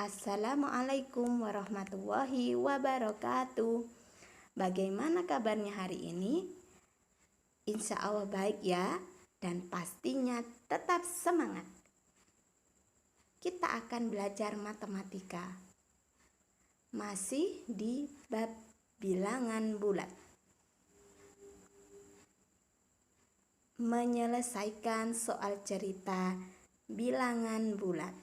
Assalamualaikum warahmatullahi wabarakatuh. Bagaimana kabarnya hari ini? Insya Allah baik ya, dan pastinya tetap semangat. Kita akan belajar matematika. Masih di bab bilangan bulat. Menyelesaikan soal cerita bilangan bulat.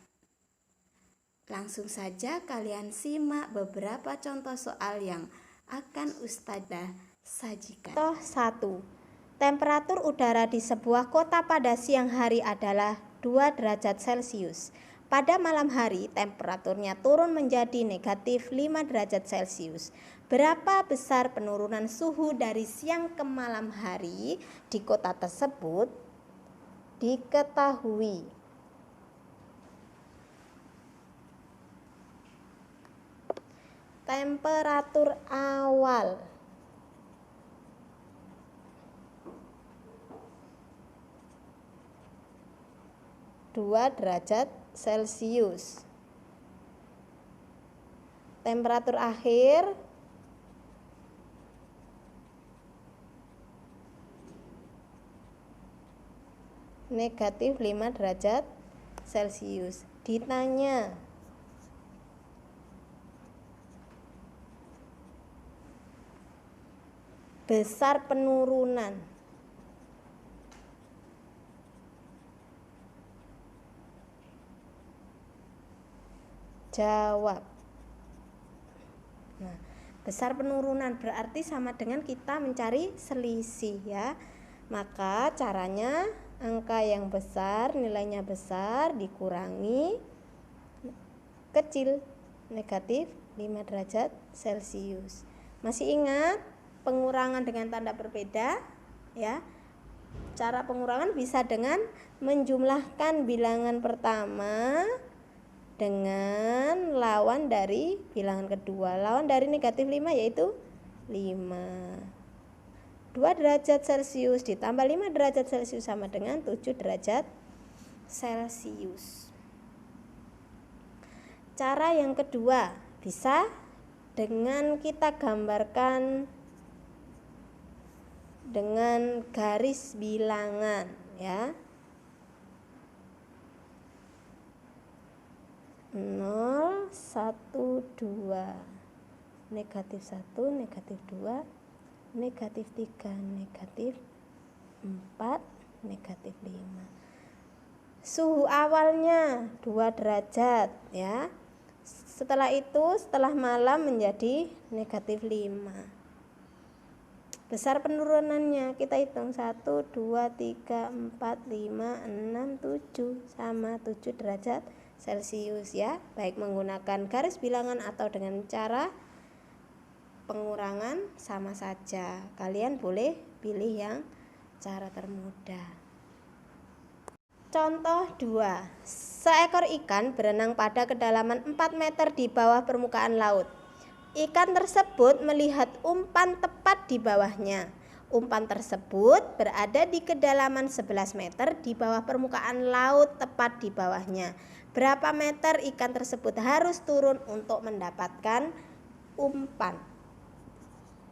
Langsung saja kalian simak beberapa contoh soal yang akan Ustadzah sajikan. Contoh 1. Temperatur udara di sebuah kota pada siang hari adalah 2 derajat Celcius. Pada malam hari temperaturnya turun menjadi negatif 5 derajat Celcius. Berapa besar penurunan suhu dari siang ke malam hari di kota tersebut? Diketahui. Temperatur awal (2 derajat Celcius). Temperatur akhir negatif 5 derajat Celcius. Ditanya, besar penurunan jawab. Nah, besar penurunan berarti sama dengan kita mencari selisih ya. Maka caranya angka yang besar, nilainya besar dikurangi kecil, negatif 5 derajat Celcius. Masih ingat pengurangan dengan tanda berbeda ya? Cara pengurangan bisa dengan menjumlahkan bilangan pertama dengan lawan dari bilangan kedua. Lawan dari negatif 5 yaitu 5. 2 derajat Celcius ditambah 5 derajat Celcius sama dengan 7 derajat Celcius. Cara yang kedua bisa dengan kita gambarkan dengan garis bilangan ya. 0, 1, 2, negatif 1, negatif 2, negatif 3, negatif 4, negatif 5. Suhu awalnya 2 derajat ya. Setelah itu setelah malam menjadi negatif 5. Besar penurunannya kita hitung 1, 2, 3, 4, 5, 6, 7 sama 7 derajat Celcius ya. Baik menggunakan garis bilangan atau dengan cara pengurangan sama saja. Kalian boleh pilih yang cara termudah. Contoh 2. Seekor ikan berenang pada kedalaman 4 meter di bawah permukaan laut. Ikan tersebut melihat umpan tepat di bawahnya. Umpan tersebut berada di kedalaman 11 meter di bawah permukaan laut tepat di bawahnya. Berapa meter ikan tersebut harus turun untuk mendapatkan umpan?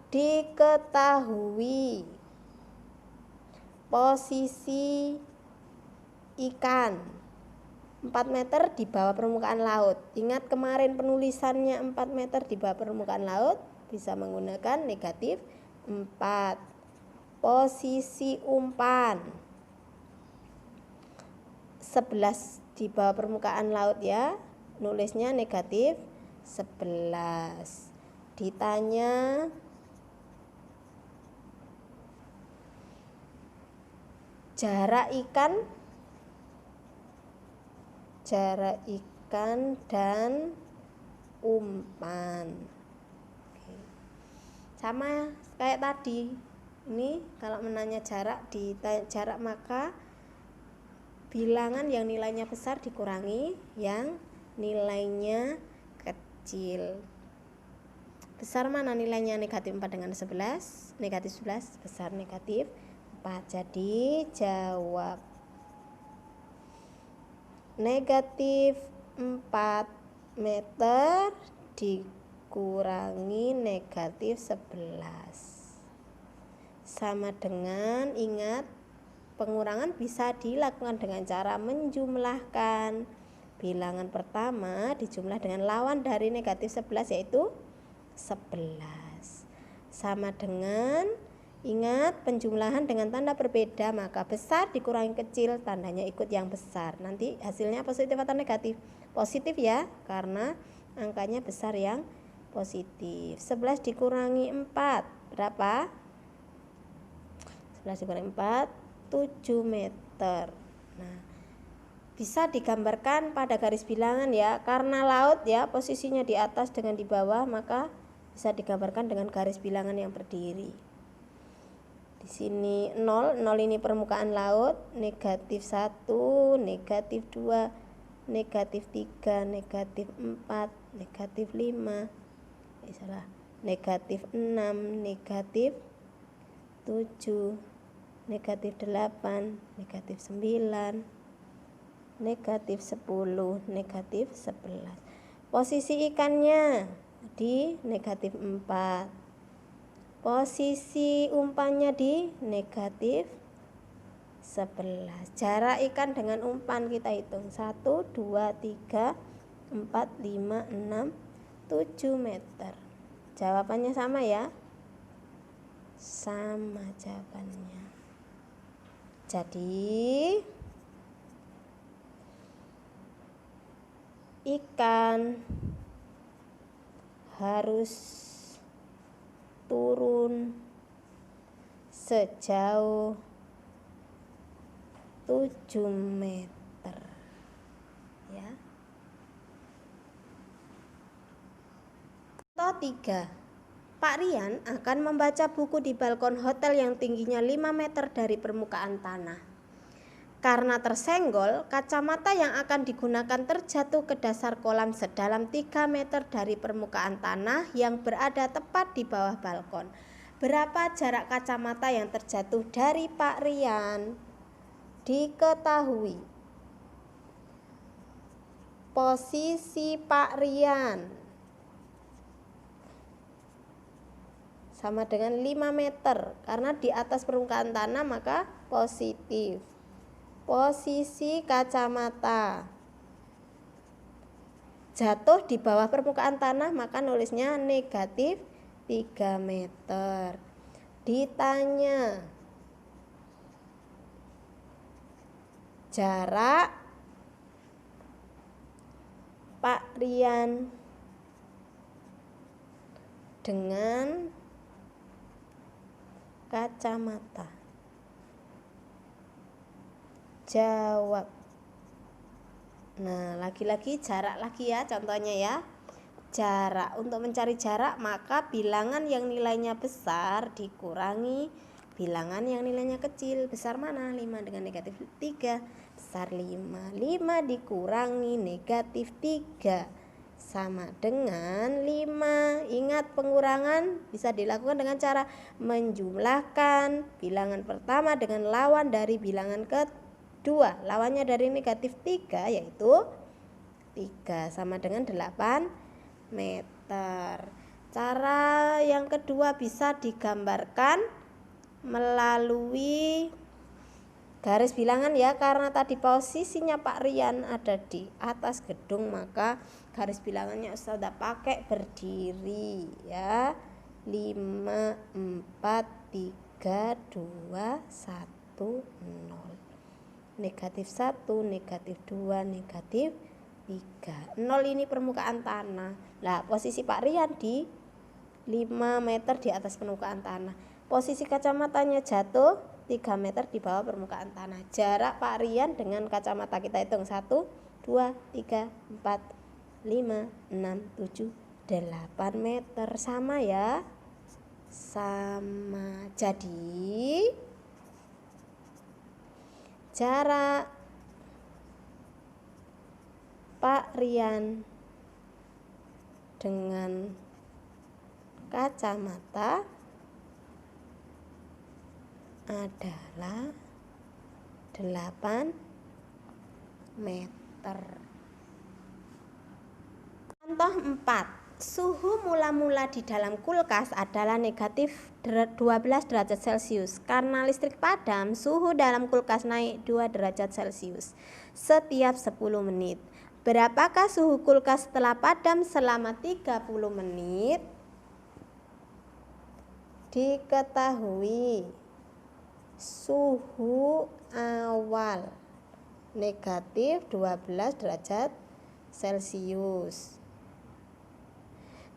Diketahui. Posisi ikan 4 meter di bawah permukaan laut. Ingat kemarin penulisannya 4 meter di bawah permukaan laut, bisa menggunakan negatif 4. Posisi umpan 11 di bawah permukaan laut ya, nulisnya negatif 11. Ditanya, jarak ikan dan umpan. Sama kayak tadi. Ini kalau menanya jarak, jarak maka bilangan yang nilainya besar dikurangi yang nilainya kecil. Besar mana nilainya? Negatif 4 dengan 11. Negatif 11 besar negatif 4. Jadi jawab negatif 4 meter dikurangi negatif 11 sama dengan, ingat, pengurangan bisa dilakukan dengan cara menjumlahkan. Bilangan pertama dijumlah dengan lawan dari negatif 11 yaitu 11. Sama dengan, ingat, penjumlahan dengan tanda berbeda, maka besar dikurangi kecil, tandanya ikut yang besar. Nanti hasilnya positif atau negatif? Positif ya, karena angkanya besar yang positif. 11 dikurangi 4, berapa? 11 dikurangi 4, 7 meter. Nah, bisa digambarkan pada garis bilangan ya, karena laut ya posisinya di atas dengan di bawah, maka bisa digambarkan dengan garis bilangan yang berdiri. Di sini 0 ini permukaan laut, negatif 1, negatif 2, negatif 3, negatif 4, negatif 5, negatif 6, negatif 7, negatif 8, negatif 9, negatif 10, negatif 11. Posisi ikannya di negatif 4. Posisi umpannya di negatif 11. Jarak ikan dengan umpan kita hitung 1, 2, 3, 4, 5, 6, 7 meter. Jawabannya sama ya? Sama jawabannya. Jadi ikan harus turun sejauh 7 meter ya. Contoh 3. Pak Rian akan membaca buku di balkon hotel yang tingginya 5 meter dari permukaan tanah. Karena tersenggol, kacamata yang akan digunakan terjatuh ke dasar kolam sedalam 3 meter dari permukaan tanah yang berada tepat di bawah balkon. Berapa jarak kacamata yang terjatuh dari Pak Rian? Diketahui. Posisi Pak Rian sama dengan 5 meter. Karena di atas permukaan tanah maka positif. Posisi kacamata jatuh di bawah permukaan tanah, maka nulisnya negatif 3 meter. Ditanya jarak Pak Rian dengan kacamata. Jawab. Nah, lagi-lagi jarak lagi ya contohnya ya. Jarak. Untuk mencari jarak maka bilangan yang nilainya besar dikurangi bilangan yang nilainya kecil. Besar mana? 5 dengan negatif 3. Besar 5. 5 dikurangi negatif 3 sama dengan 5. Ingat, pengurangan bisa dilakukan dengan cara menjumlahkan bilangan pertama dengan lawan dari bilangan kedua. Lawannya dari negatif 3 yaitu 3 sama dengan 8 meter. Cara yang kedua bisa digambarkan melalui garis bilangan ya, karena tadi posisinya Pak Rian ada di atas gedung, maka garis bilangannya sudah pakai berdiri ya. 5, 4, 3, 2, 1, 0. Negatif 1, negatif 2, negatif 3. 0 ini permukaan tanah. Nah, posisi Pak Rian di 5 meter di atas permukaan tanah. Posisi kacamatanya jatuh 3 meter di bawah permukaan tanah. Jarak Pak Rian dengan kacamata kita hitung 1, 2, 3, 4, 5, 6, 7, 8 meter. Sama ya? Sama. Jadi jarak Pak Rian dengan kacamata adalah 8 meter. Contoh 4. Suhu mula-mula di dalam kulkas adalah negatif 12 derajat Celcius. Karena listrik padam, suhu dalam kulkas naik 2 derajat Celcius setiap 10 menit. Berapakah suhu kulkas setelah padam selama 30 menit? Diketahui suhu awal negatif 12 derajat Celcius.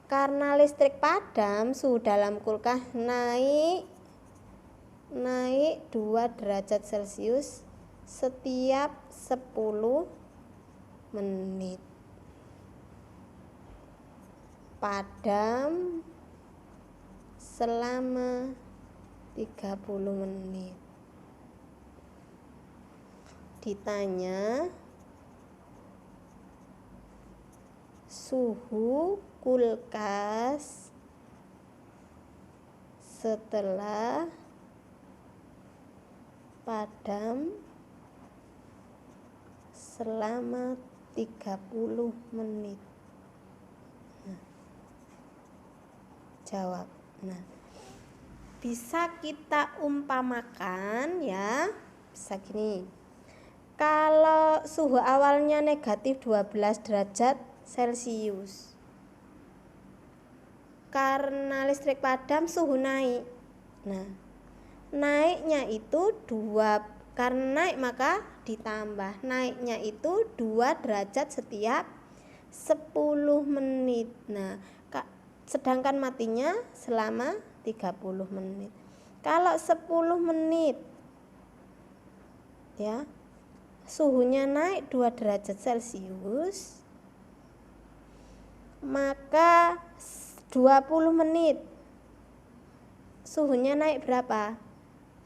Karena listrik padam, suhu dalam kulkas naik 2 derajat Celcius setiap 10 menit. Padam selama 30 menit. Ditanya suhu kulkas setelah padam selama 30 menit. Jawab. Bisa kita umpamakan ya, bisa gini. Kalau suhu awalnya negatif 12 derajat Celcius, karena listrik padam suhu naik. Naiknya itu 2, karena naik maka ditambah. Naiknya itu 2 derajat setiap 10 menit. Sedangkan matinya selama 30 menit. Kalau 10 menit ya, suhunya naik 2 derajat Celcius, maka 20 menit suhunya naik berapa?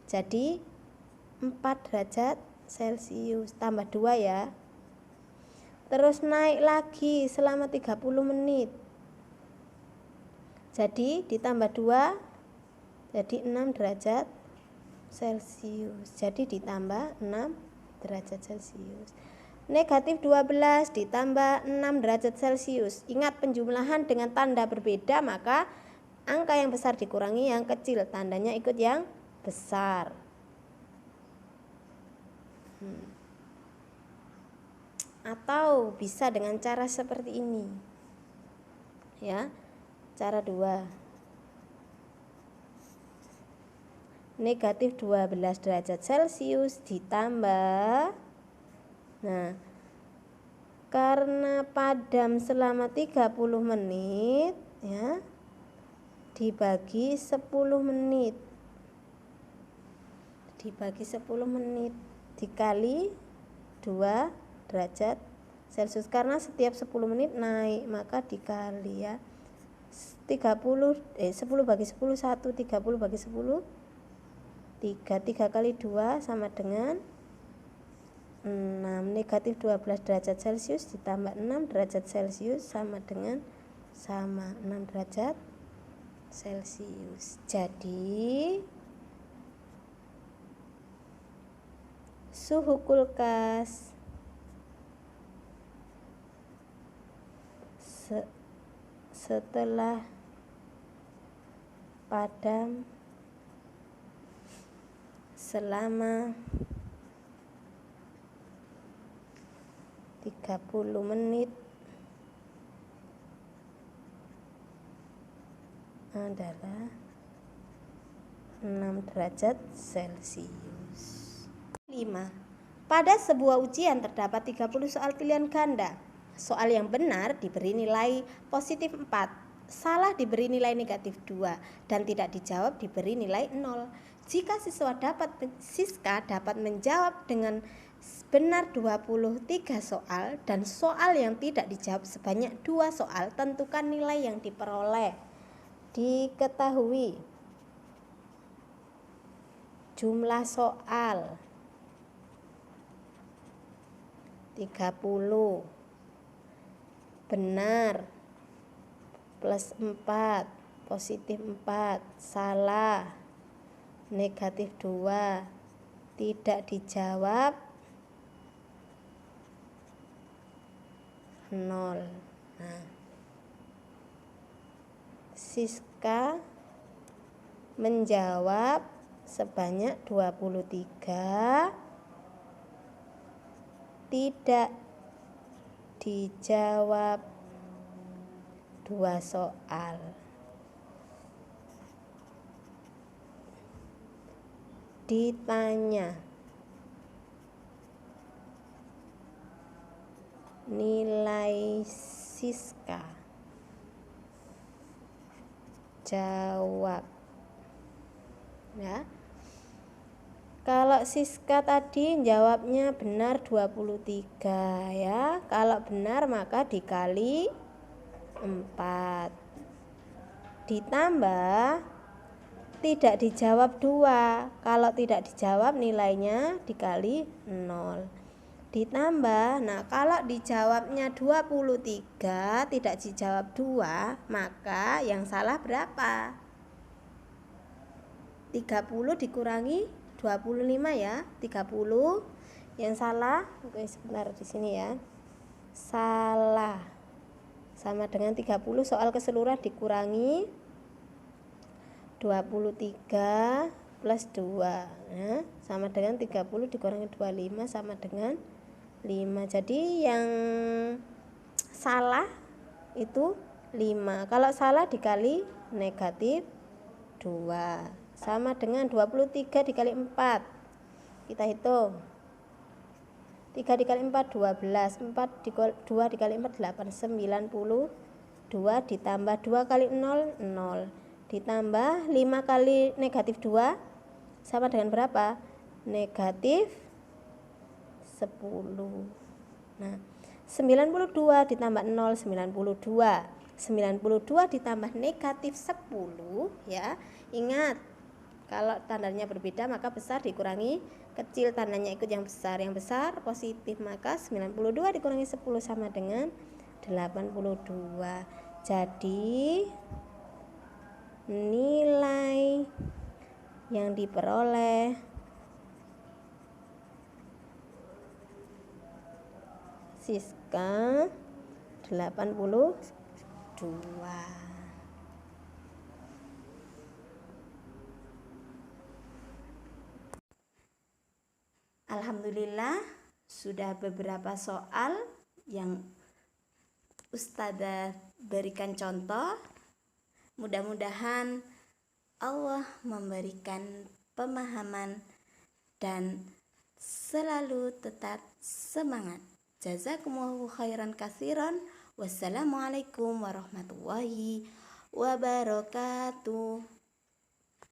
Jadi 4 derajat Celcius tambah 2 ya. Terus naik lagi selama 30 menit. Jadi ditambah 2 jadi 6 derajat Celcius. Jadi ditambah 6 derajat Celcius. Negatif 12 ditambah 6 derajat Celcius. Ingat penjumlahan dengan tanda berbeda, maka angka yang besar dikurangi yang kecil, tandanya ikut yang besar. Atau bisa dengan cara seperti ini ya. Cara 2, negatif 12 derajat Celcius ditambah, karena padam selama 30 menit ya, dibagi 10 menit. Dibagi 10 menit dikali 2 derajat Celcius. Karena setiap 10 menit naik, maka dikali ya. 10 bagi 10 1, 30 bagi 10 3. 3 kali 2 sama dengan 6. Negatif 12 derajat Celcius ditambah 6 derajat Celcius sama dengan 6 derajat Celcius. Jadi suhu kulkas setelah padam selama 30 menit adalah 6 derajat Celcius. 5. Pada sebuah ujian terdapat 30 soal pilihan ganda. Soal yang benar diberi nilai positif 4, salah diberi nilai negatif 2, dan tidak dijawab diberi nilai 0. Jika Siska dapat menjawab dengan benar 23 soal dan soal yang tidak dijawab sebanyak 2 soal, tentukan nilai yang diperoleh. Diketahui jumlah soal 30, benar plus 4, positif 4, salah negatif 2, tidak dijawab 0. Siska menjawab sebanyak 23, tidak dijawab 2 soal. Ditanya nilai Siska, jawab ya. Kalau Siska tadi jawabnya benar 23 ya. Kalau benar maka dikali 4. Ditambah tidak dijawab 2. Kalau tidak dijawab nilainya dikali 0. Ditambah, nah kalau dijawabnya 23 tidak dijawab 2, maka yang salah berapa? 30 dikurangi 25 ya. 30 yang salah, oke sebentar di sini ya. Salah sama dengan 30 soal keseluruhan dikurangi 23 plus 2 ya, sama dengan 30 dikurangi 25 sama dengan 5. Jadi yang salah itu 5. Kalau salah dikali negatif 2 sama dengan 23 dikali 4. Kita hitung. 3 dikali 4 12, 2 dikali 4 8, 92 ditambah 2 kali 0 0. Ditambah 5 kali negatif 2 sama dengan berapa? Negatif 10. Nah, 92 ditambah 0 92. 92 ditambah negatif 10 ya. Ingat, kalau tandanya berbeda maka besar dikurangi kecil, tandanya ikut yang besar. Yang besar positif, maka 92 dikurangi 10 sama dengan 82. Jadi nilai yang diperoleh Siska 82. Alhamdulillah, sudah beberapa soal yang Ustadzah berikan contoh. Mudah-mudahan Allah memberikan pemahaman dan selalu tetap semangat. Jazakumullahu khairan katsiran. Wassalamualaikum warahmatullahi wabarakatuh.